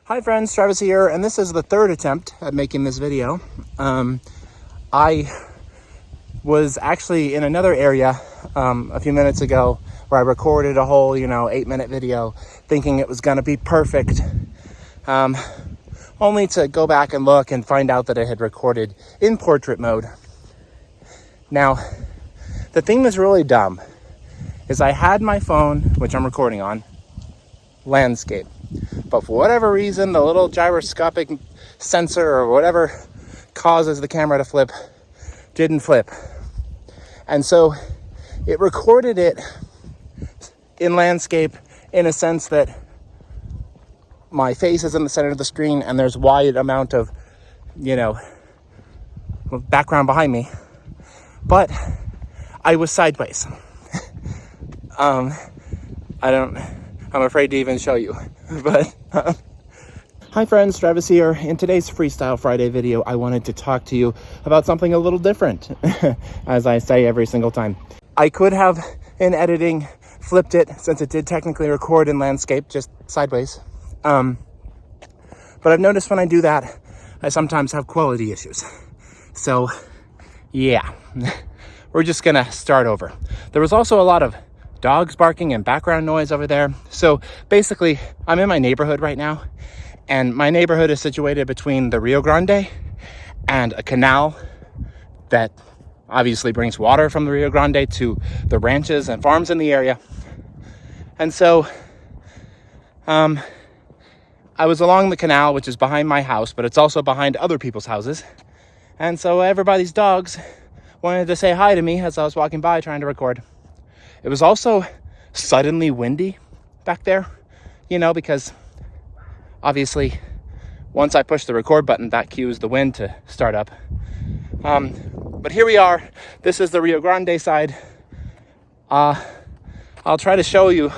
Hi friends, Travis here, and this is the third attempt at making this video. I was actually in another area a few minutes ago where I recorded a whole, 8-minute video thinking it was going to be perfect, only to go back and look and find out that I had recorded in portrait mode. Now, the thing that's really dumb is I had my phone, which I'm recording on, landscape. But for whatever reason, the little gyroscopic sensor or whatever causes the camera to flip didn't flip. And so it recorded it in landscape in a sense that my face is in the center of the screen and there's wide amount of, background behind me. But I was sideways. I'm afraid to even show you. But hi friends, Travis here. In today's Freestyle Friday video, I wanted to talk to you about something a little different, as I say every single time. I could have, in editing, flipped it, since it did technically record in landscape, just sideways. But I've noticed when I do that, I sometimes have quality issues. So, yeah, we're just gonna start over. There was also a lot of dogs barking and background noise over there. So basically, I'm in my neighborhood right now, and my neighborhood is situated between the Rio Grande and a canal that obviously brings water from the Rio Grande to the ranches and farms in the area. And so I was along the canal, which is behind my house, but it's also behind other people's houses. And so everybody's dogs wanted to say hi to me as I was walking by trying to record. It was also suddenly windy back there, because obviously once I push the record button, that cues the wind to start up. But here we are. This is the Rio Grande side. I'll try to show you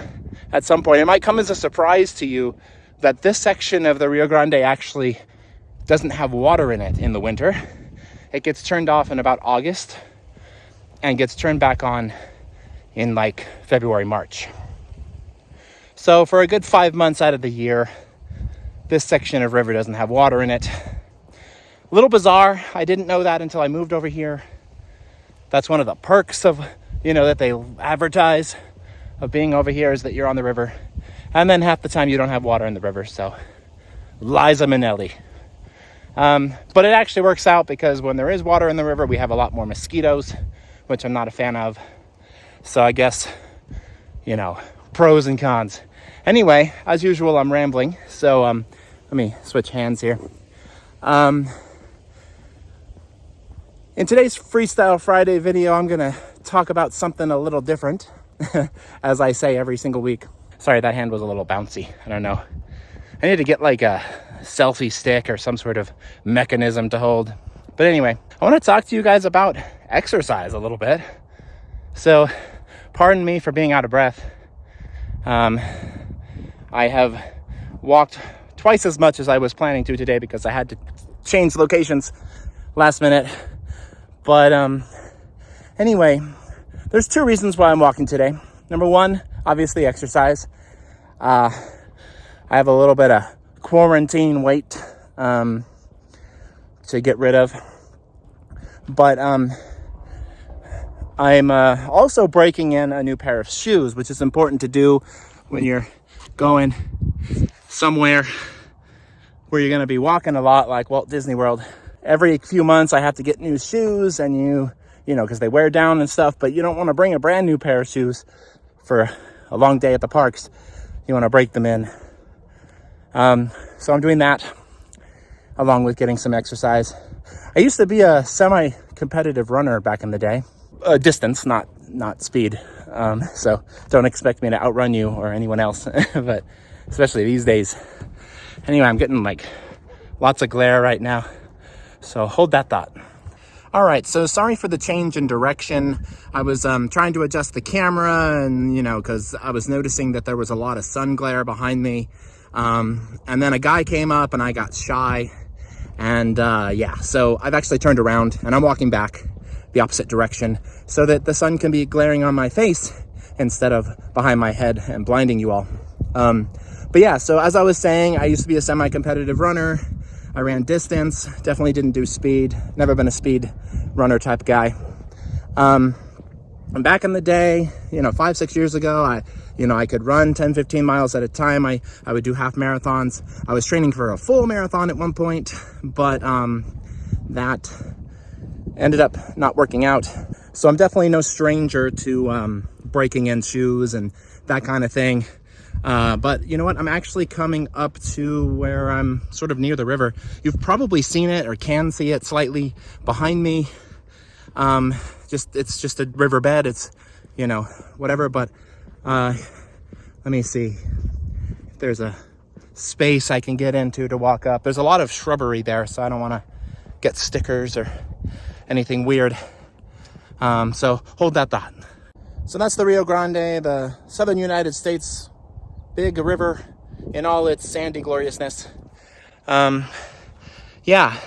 at some point. It might come as a surprise to you that this section of the Rio Grande actually doesn't have water in it in the winter. It gets turned off in about August and gets turned back on in like February, March. So for a good 5 months out of the year, this section of river doesn't have water in it. A little bizarre. I didn't know that until I moved over here. That's one of the perks of, that they advertise of being over here, is that you're on the river. And then half the time you don't have water in the river. So Liza Minnelli. But it actually works out because when there is water in the river, we have a lot more mosquitoes, which I'm not a fan of. So I guess, pros and cons. Anyway, as usual, I'm rambling. So let me switch hands here. In today's Freestyle Friday video, I'm going to talk about something a little different, as I say every single week. Sorry, that hand was a little bouncy. I don't know. I need to get like a selfie stick or some sort of mechanism to hold. But anyway, I want to talk to you guys about exercise a little bit. So, pardon me for being out of breath. I have walked twice as much as I was planning to today because I had to change locations last minute. But anyway, there's 2 reasons why I'm walking today. Number 1, obviously exercise. I have a little bit of quarantine weight to get rid of. But I'm also breaking in a new pair of shoes, which is important to do when you're going somewhere where you're going to be walking a lot, like Walt Disney World. Every few months I have to get new shoes, and because they wear down and stuff, but you don't want to bring a brand new pair of shoes for a long day at the parks. You want to break them in. So I'm doing that along with getting some exercise. I used to be a semi-competitive runner back in the day. Distance, not speed. So don't expect me to outrun you or anyone else, but especially these days. Anyway, I'm getting lots of glare right now, so hold that thought. All right, so sorry for the change in direction. I was trying to adjust the camera, and because I was noticing that there was a lot of sun glare behind me. And then a guy came up and I got shy, and so I've actually turned around and I'm walking back the opposite direction so that the sun can be glaring on my face instead of behind my head and blinding you all. But yeah, so as I was saying, I used to be a semi-competitive runner. I ran distance, definitely didn't do speed, never been a speed runner type guy. And back in the day, 5-6 years ago, I could run 10-15 miles at a time. I would do half marathons. I was training for a full marathon at one point, but that ended up not working out. So I'm definitely no stranger to breaking in shoes and that kind of thing. But you know what? I'm actually coming up to where I'm sort of near the river. You've probably seen it or can see it slightly behind me. It's just a riverbed. It's, whatever. But let me see if there's a space I can get into to walk up. There's a lot of shrubbery there, so I don't want to get stickers or anything weird. So hold that thought. So that's the Rio Grande, the southern United States, big river in all its sandy gloriousness. Yeah,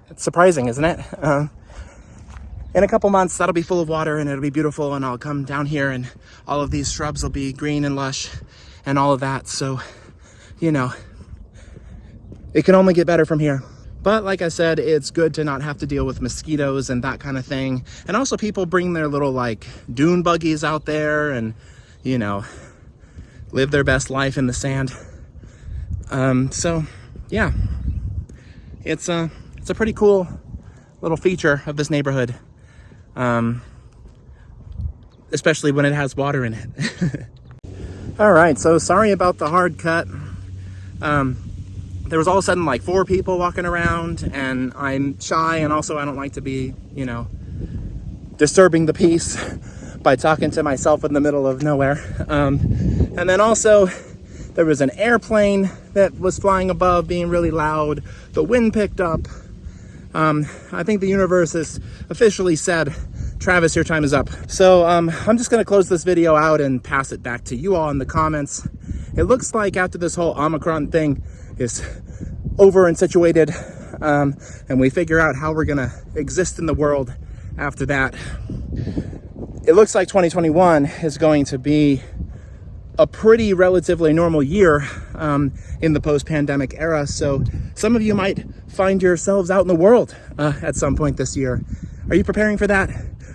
it's surprising, isn't it? In a couple months, that'll be full of water and it'll be beautiful, and I'll come down here and all of these shrubs will be green and lush and all of that. So, it can only get better from here. But like I said, it's good to not have to deal with mosquitoes and that kind of thing. And also people bring their little dune buggies out there and, live their best life in the sand. So yeah, it's a pretty cool little feature of this neighborhood. Especially when it has water in it. All right, so sorry about the hard cut. There was all of a sudden 4 people walking around, and I'm shy, and also I don't like to be, disturbing the peace by talking to myself in the middle of nowhere. And then also there was an airplane that was flying above being really loud. The wind picked up. I think the universe has officially said, Travis, your time is up. So I'm just going to close this video out and pass it back to you all in the comments. It looks like after this whole Omicron thing is over and situated, and we figure out how we're going to exist in the world after that, it looks like 2021 is going to be a pretty relatively normal year in the post-pandemic era. So some of you might find yourselves out in the world at some point this year. Are you preparing for that?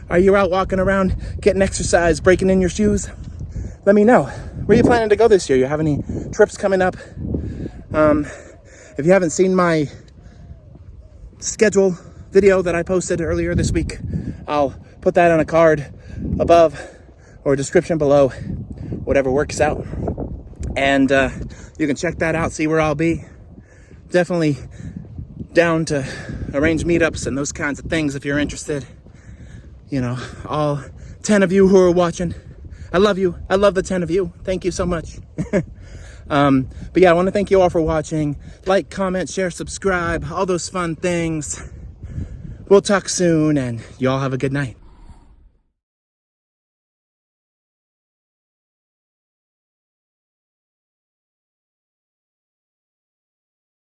Are you out walking around, getting exercise, breaking in your shoes? Let me know. Where are you planning to go this year? You have any trips coming up? If you haven't seen my schedule video that I posted earlier this week, I'll put that on a card above or description below, whatever works out. And you can check that out, see where I'll be. Definitely down to arrange meetups and those kinds of things if you're interested. All 10 of you who are watching, I love you. I love the 10 of you. Thank you so much. But yeah, I want to thank you all for watching. Like, comment, share, subscribe, all those fun things. We'll talk soon, and you all have a good night.